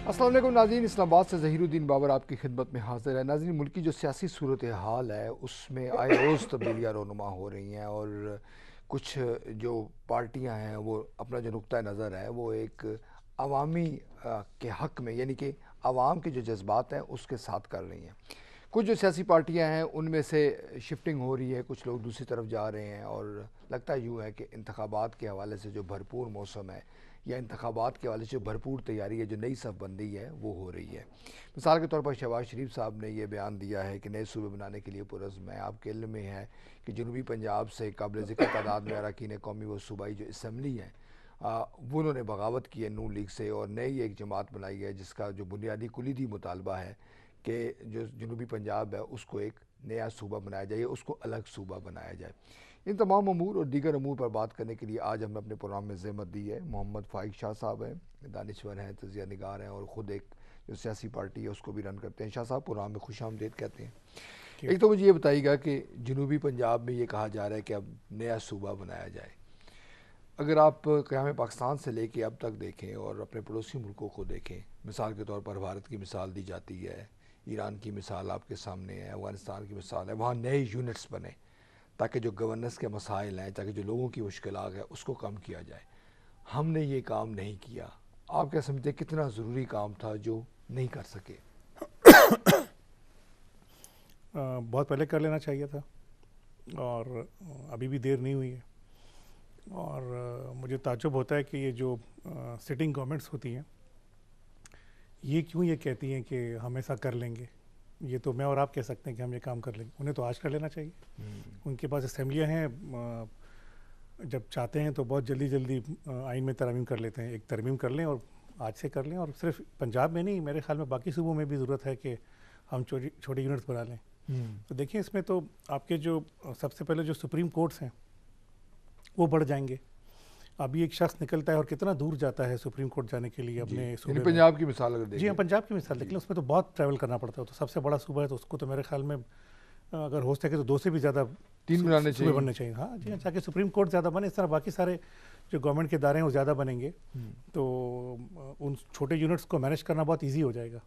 अस्सलाम वालेकुम नाज़रीन, इस्लामाबाद से ज़हीरुद्दीन बाबर आपकी खिदमत में हाज़िर है। नाज़रीन, मुल्क की जो सियासी सूरत हाल है उसमें आए रोज़ तब्दीलियाँ रोनुमा हो रही हैं और कुछ जो पार्टियां हैं वो अपना जो नुक्ता नज़र है वो एक अवामी के हक़ में, यानी कि आवाम के जो जज्बात हैं उसके साथ कर रही हैं। कुछ जो सियासी पार्टियां हैं उनमें से शिफ्टिंग हो रही है, कुछ लोग दूसरी तरफ जा रहे हैं और लगता यूँ है कि इंतखाबात के हवाले से जो भरपूर मौसम है या इंतखाबात के हवाले से जो भरपूर तैयारी है, जो नई सफ़बंदी है वो हो रही है। मिसाल के तौर पर शहबाज शरीफ साहब ने यह बयान दिया है कि नए सूबे बनाने के लिए पुरज़्म है। आपके इल्म में है कि जनूबी पंजाब से काबिल ज़िक्र तादाद में अरकान कौमी व सूबाई जो इसम्बली है वो उन्होंने बगावत की है नून लीग से और नई एक जमात बनाई है जिसका जो बुनियादी कुलीदी मुतालबा है कि जो जनूबी पंजाब है उसको एक नया सूबा बनाया जाए, उसको अलग सूबा बनाया जाए। इन तमाम अमूर और दीगर अमूर पर बात करने के लिए आज हमने अपने प्रोग्राम में ज़हमत दी है। मोहम्मद फ़ाइक शाह साहब हैं, दानिश्वर हैं, तजिया निगार हैं और ख़ुद एक जो सियासी पार्टी है उसको भी रन करते हैं। शाह साहब, प्रोग्राम में खुशामदीद कहते हैं। एक तो मुझे ये बताइएगा कि जनूबी पंजाब में ये कहा जा रहा है कि अब नया सूबा बनाया जाए। अगर आप क़याम पाकिस्तान से लेके अब तक देखें और अपने पड़ोसी मुल्कों को देखें, मिसाल के तौर पर भारत की मिसाल दी जाती है, ईरान की मिसाल आपके सामने है, अफ़गानिस्तान की मिसाल है, वहाँ नए यूनिट्स बने ताकि जो गवर्नेंस के मसाइल हैं, ताकि जो लोगों की मुश्किलात है उसको कम किया जाए। हमने ये काम नहीं किया। आप क्या समझते हैं कितना ज़रूरी काम था जो नहीं कर सके? बहुत पहले कर लेना चाहिए था और अभी भी देर नहीं हुई है। और मुझे ताज्जुब होता है कि ये जो सिटिंग गवर्नमेंट्स होती हैं ये क्यों ये कहती हैं कि हम ऐसा कर लेंगे। ये तो मैं और आप कह सकते हैं कि हम ये काम कर लेंगे, उन्हें तो आज कर लेना चाहिए। उनके पास असेंबलियाँ हैं, जब चाहते हैं तो बहुत जल्दी जल्दी आइन में तरमीम कर लेते हैं। एक तरमीम कर लें और आज से कर लें। और सिर्फ पंजाब में नहीं, मेरे ख्याल में बाकी सूबों में भी ज़रूरत है कि हम छोटी यूनिट्स बना लें। तो देखिए, इसमें तो आपके जो सबसे पहले जो सुप्रीम कोर्ट्स हैं वो बढ़ जाएंगे। अभी एक शख्स निकलता है और कितना दूर जाता है सुप्रीम कोर्ट जाने के लिए अपने सूबे में। पंजाब की मिसाल अगर देखिए। जी हाँ, पंजाब की मिसाल देख लें, उसमें तो बहुत ट्रैवल करना पड़ता है। तो सबसे बड़ा सूबा है तो उसको तो मेरे ख्याल में अगर हो सके तो 2 से भी ज़्यादा 3 बनाने चाहिए, बनने चाहिए। हाँ जी हाँ, ताकि सुप्रीम कोर्ट ज़्यादा बने। इस तरह बाकी सारे जो गवर्नमेंट के इदारे हैं वो ज़्यादा बनेंगे तो उन छोटे यूनिट्स को मैनेज करना बहुत ईजी हो जाएगा।